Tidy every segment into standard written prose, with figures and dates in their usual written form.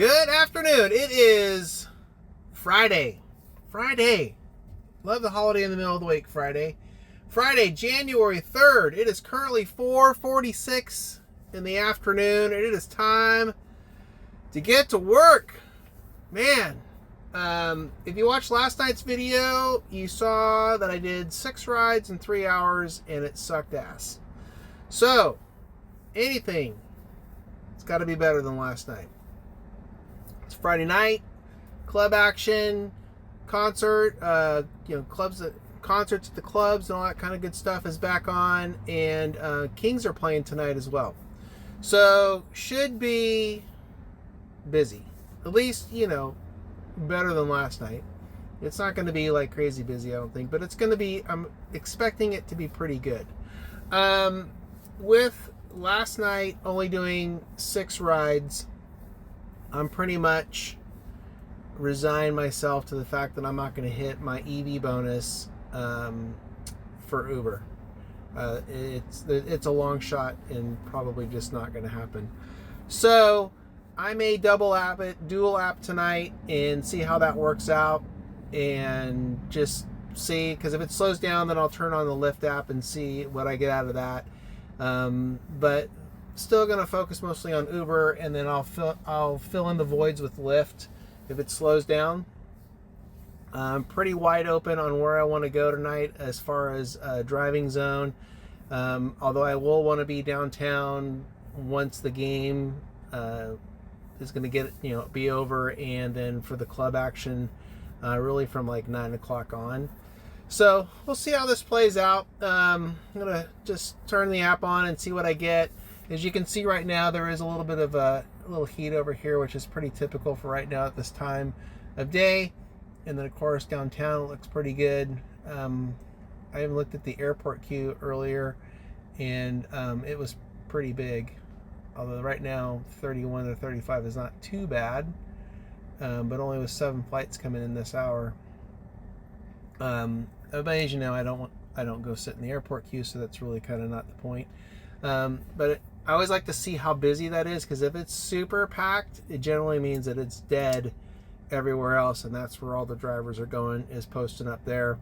Good afternoon. It is Friday. Love the holiday in the middle of the week, Friday. Friday, January 3rd. It is currently 4:46 in the afternoon, and it is time to get to work. Man, if you watched last night's video, you saw that I did 6 rides in 3 hours, and it sucked ass. So, it's got to be better than last night. It's Friday night, club action, concert, concerts at the clubs and all that kind of good stuff is back on, and Kings are playing tonight as well. So, should be busy. At least, better than last night. It's not going to be like crazy busy, I don't think, but it's going to be, I'm expecting it to be pretty good. With last night only doing 6 rides, I'm pretty much resigned myself to the fact that I'm not going to hit my EV bonus for Uber. It's a long shot and probably just not going to happen. So I may dual app tonight and see how that works out, and just see, because if it slows down, then I'll turn on the Lyft app and see what I get out of that. But still going to focus mostly on Uber, and then I'll fill in the voids with Lyft if it slows down. I'm pretty wide open on where I want to go tonight as far as driving zone. Although I will want to be downtown once the game is going to be over, and then for the club action, really from like 9 o'clock on. So we'll see how this plays out. I'm going to just turn the app on and see what I get. As you can see right now, there is a little bit of a little heat over here, which is pretty typical for right now at this time of day. And then, of course, downtown it looks pretty good. I even looked at the airport queue earlier, and it was pretty big. Although right now, 31 to 35 is not too bad, but only with 7 flights coming in this hour. But as you know, I don't go sit in the airport queue, so that's really kind of not the point. But I always like to see how busy that is, because if it's super packed, it generally means that it's dead everywhere else, and that's where all the drivers are going, is posting up there,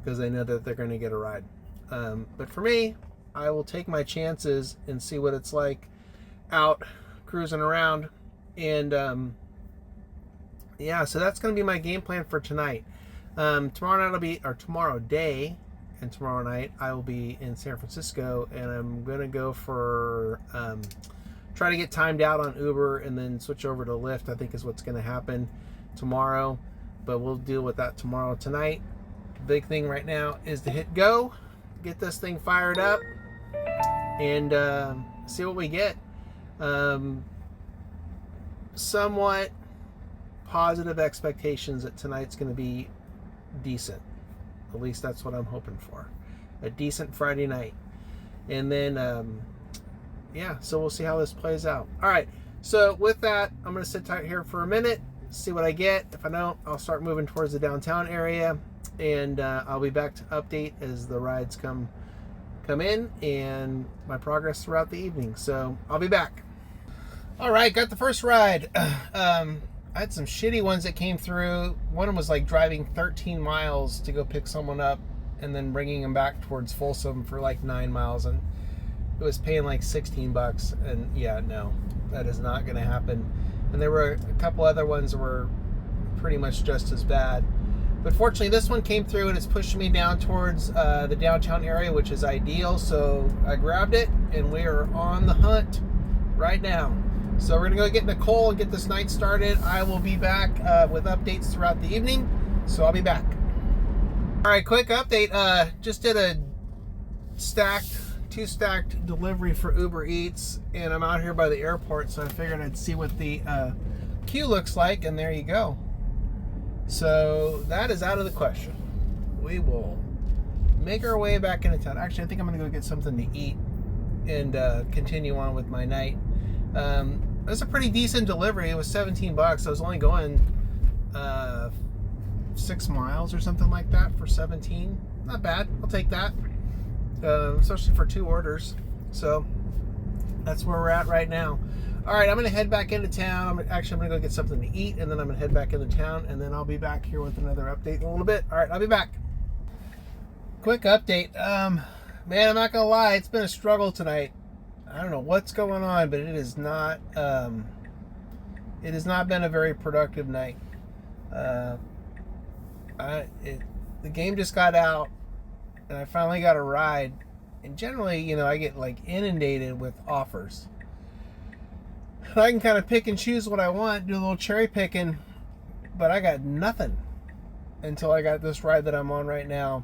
because they know that they're going to get a ride. But for me, I will take my chances and see what it's like out cruising around. And so that's going to be my game plan for tonight. Tomorrow day and tomorrow night I will be in San Francisco, and I'm gonna go for try to get timed out on Uber and then switch over to Lyft, I think is what's going to happen tomorrow, but we'll deal with that tomorrow. Tonight, the big thing right now is to hit go, get this thing fired up, and see what we get. Somewhat positive expectations that tonight's going to be decent. At least that's what I'm hoping for. A decent Friday night. And then, so we'll see how this plays out. All right. So with that, I'm going to sit tight here for a minute, see what I get. If I don't, I'll start moving towards the downtown area, and I'll be back to update as the rides come in and my progress throughout the evening. So I'll be back. All right. Got the first ride. I had some shitty ones that came through. One of them was like driving 13 miles to go pick someone up and then bringing them back towards Folsom for like 9 miles, and it was paying like $16. And yeah, no, that is not going to happen. And there were a couple other ones that were pretty much just as bad. But fortunately, this one came through and it's pushing me down towards the downtown area, which is ideal. So I grabbed it, and we are on the hunt right now. So we're going to go get Nicole and get this night started. I will be back with updates throughout the evening. So I'll be back. All right, quick update. Just did a two stacked delivery for Uber Eats, and I'm out here by the airport, so I figured I'd see what the queue looks like, and there you go. So that is out of the question. We will make our way back into town. Actually, I think I'm going to go get something to eat and continue on with my night. It was a pretty decent delivery. It was $17. I was only going 6 miles or something like that for 17. Not bad. I'll take that, especially for 2 orders. So that's where we're at right now. All right, I'm going to head back into town. I'm going to go get something to eat, and then I'm going to head back into town, and then I'll be back here with another update in a little bit. All right, I'll be back. Quick update. Man, I'm not going to lie. It's been a struggle tonight. I don't know what's going on, but it has not been a very productive night. The game just got out, and I finally got a ride. And generally, I get like inundated with offers. I can kind of pick and choose what I want, do a little cherry picking, but I got nothing until I got this ride that I'm on right now.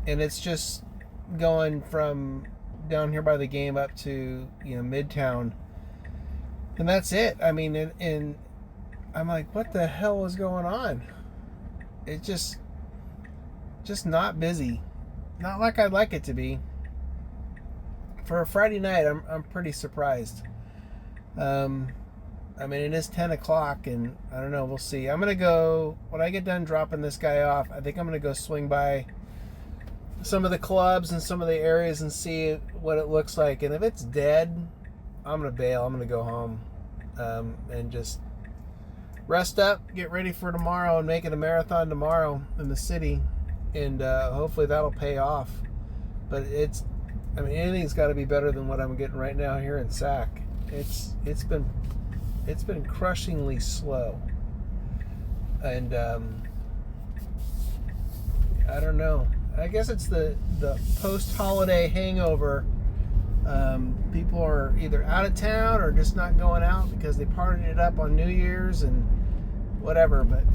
And it's just going from down here by the game up to, Midtown. And that's it. I mean, and I'm like, what the hell is going on? It's just not busy. Not like I'd like it to be. For a Friday night, I'm pretty surprised. I mean, it is 10 o'clock, and I don't know, we'll see. I'm going to go, when I get done dropping this guy off, I think I'm going to go swing by some of the clubs and some of the areas and see what it looks like. And if it's dead, I'm going to bail. I'm going to go home and just rest up, get ready for tomorrow, and make it a marathon tomorrow in the city. And hopefully that'll pay off. But anything's got to be better than what I'm getting right now here in Sac. It's been crushingly slow, and I don't know. I guess it's the post-holiday hangover. People are either out of town or just not going out because they partied it up on New Year's and whatever. But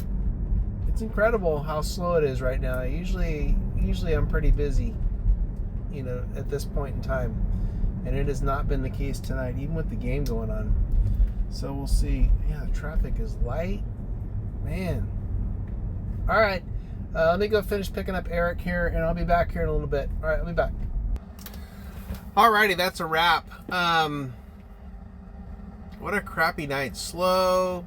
it's incredible how slow it is right now. Usually I'm pretty busy, at this point in time. And it has not been the case tonight, even with the game going on. So we'll see. Yeah, the traffic is light. Man. All right. Let me go finish picking up Eric here, and I'll be back here in a little bit. All right, I'll be back. All righty, that's a wrap. What a crappy night. Slow.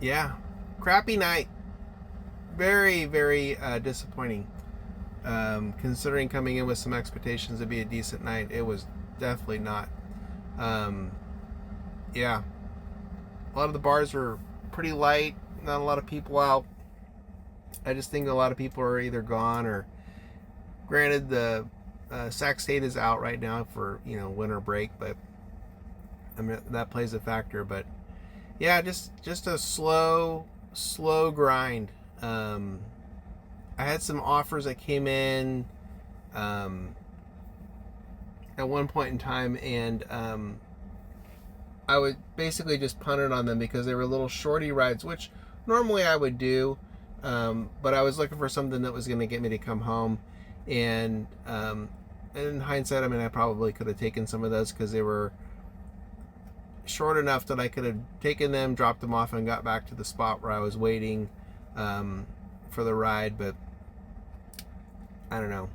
Yeah. Crappy night. Very, very disappointing. Considering coming in with some expectations to be a decent night, it was definitely not. Yeah. A lot of the bars were pretty light. Not a lot of people out. I just think a lot of people are either gone or, granted, the Sac State is out right now for, winter break, but I mean, that plays a factor. But yeah, just a slow grind. I had some offers that came in at one point in time, and I would basically just punt it on them because they were little shorty rides, which normally I would do, but I was looking for something that was going to get me to come home. And in hindsight, I mean, I probably could have taken some of those because they were short enough that I could have taken them, dropped them off, and got back to the spot where I was waiting for the ride. But I don't know.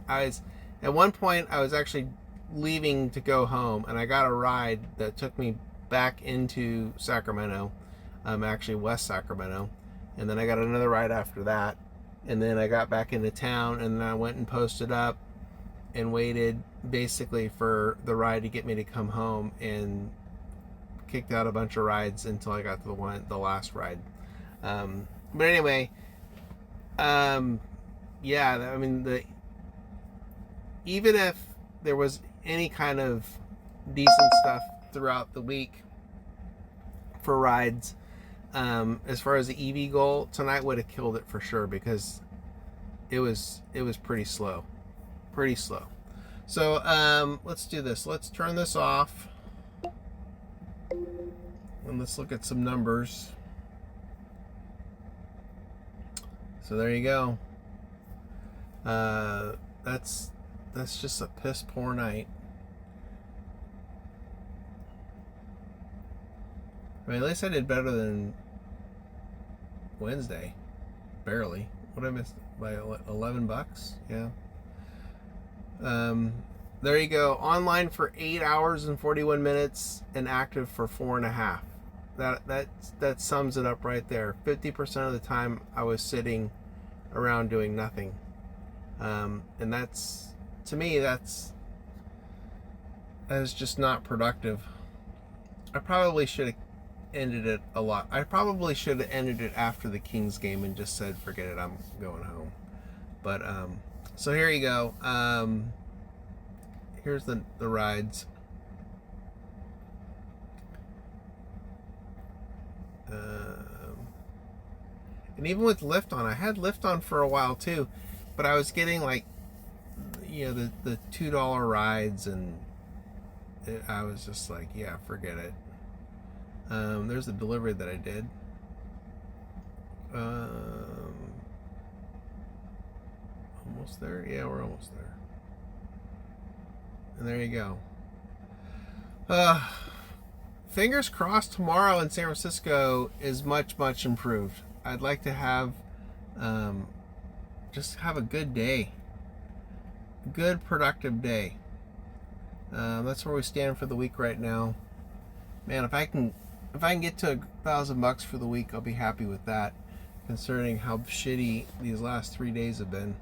At one point I was actually leaving to go home, and I got a ride that took me back into Sacramento, actually West Sacramento, and then I got another ride after that, and then I got back into town, and then I went and posted up and waited basically for the ride to get me to come home, and kicked out a bunch of rides until I got to the last ride. But anyway, yeah, I mean, even if there was any kind of decent stuff throughout the week for rides, as far as the EV goal, tonight would have killed it for sure, because it was pretty slow. So let's do this. Let's turn this off, and let's look at some numbers. So there you go. That's just a piss poor night. I mean, at least I did better than Wednesday. Barely. What I missed by $11? Yeah. There you go. Online for 8 hours and 41 minutes and active for 4.5. That sums it up right there. 50% of the time I was sitting around doing nothing. And that's, to me, that's is just not productive. I probably should have ended it a lot. I probably should have ended it after the Kings game and just said, forget it, I'm going home. But so here you go. Here's the rides. And even with Lyft on, I had Lyft on for a while too, but I was getting like, you know, the $2 rides, and I was just like, yeah, forget it. There's a delivery that I did. Almost there? Yeah, we're almost there. And there you go. Fingers crossed tomorrow in San Francisco is much, much improved. I'd like to have, just have a good day. Good, productive day. That's where we stand for the week right now. Man, if I can get to $1,000 for the week, I'll be happy with that, considering how shitty these last 3 days have been.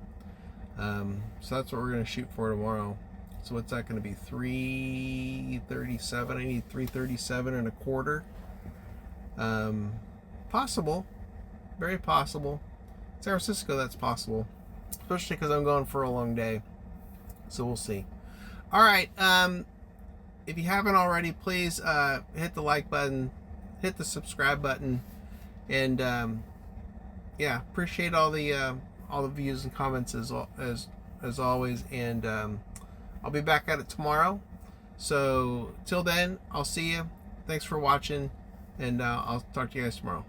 So that's what we're going to shoot for tomorrow. So what's that going to be? 337. I need 337 and a quarter. Possible. Very possible. San Francisco, that's possible. Especially because I'm going for a long day. So we'll see. All right. If you haven't already, please hit the like button, hit the subscribe button, and yeah, appreciate all the views and comments as always. And I'll be back at it tomorrow. So till then, I'll see you. Thanks for watching, and I'll talk to you guys tomorrow.